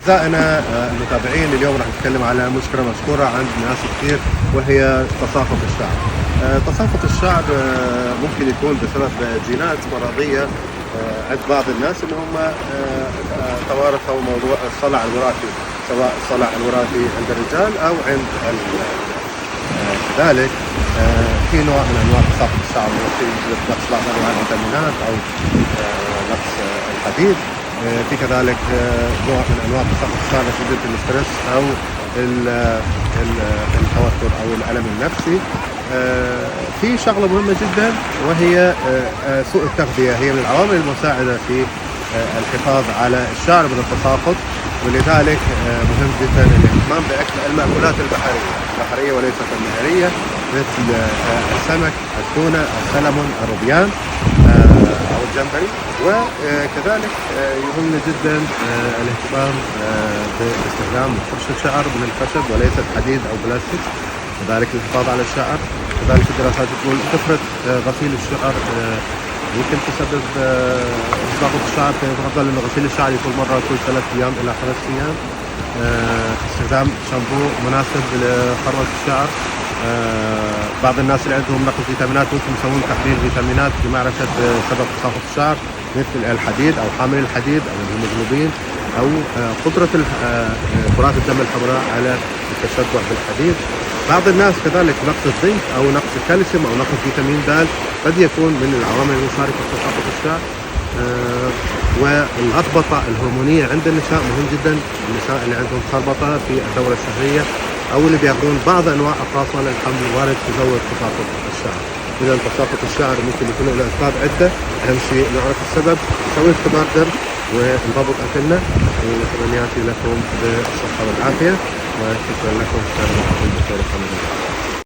أعزائنا المتابعين، اليوم راح نتكلم على مشكلة مشهورة عند ناس كثير، وهي تساقط الشعر. تساقط الشعر ممكن يكون بسبب جينات مرضية عند بعض الناس اللي هم توارثوا موضوع الصلع الوراثي، سواء الصلع الوراثي عند الرجال أو عند كذلك في نوع من أنواع تساقط الشعر الوراثي مثل نقص بعض أنواع الفيتامينات أو نقص الحديد. في كذلك نوع من انواع تساقط الشعر نتيجه الاسترس او التوتر او الالم النفسي. في شغله مهمه جدا وهي سوء التغذيه، هي من العوامل المساعده في الحفاظ على الشعر من التساقط، ولذلك مهم جدا الاهتمام باكل المأكولات البحريه وليست النهريه، مثل السمك، التونه، السلمون، الروبيان او الجمبري. وكذلك يهمنا جدا الاهتمام باستخدام فرشة شعر من الخشب وليست حديد او بلاستيك، كذلك الحفاظ على الشعر. كذلك الدراسات تقول كثرة غسيل الشعر ممكن تسبب تساقط الشعر، فيفضل انه غسيل الشعر يكون مرة كل 3 ايام الى 5 ايام. استخدام شامبو مناسب لخرطة الشعر. بعض الناس اللي عندهم نقص فيتامينات ممكن يسوون تحليل فيتامينات لمعرفة سبب تساقط الشعر، مثل الحديد أو حامل الحديد أو الهيموجلوبين أو قدرة كرات الدم الحمراء على التشبع بالحديد. بعض الناس كذلك نقص الزنك أو نقص الكالسيوم أو نقص فيتامين د قد يكون من العوامل المشاركة في تساقط الشعر. والغضبطة الهرمونية عند النساء مهم جدا. النساء اللي عندهم خربطة في الدورة الشهرية أو اللي بياخذون بعض أنواع أقراص للحمل وارد تزود تساقط الشعر. إذا تساقط الشعر ممكن يكون له أسباب عدة، أهم شيء نعرف السبب، نسوي اختبار دم ونضبط أكلنا. وتمنياتي لكم بالصحة والعافية، وشكرا لكم.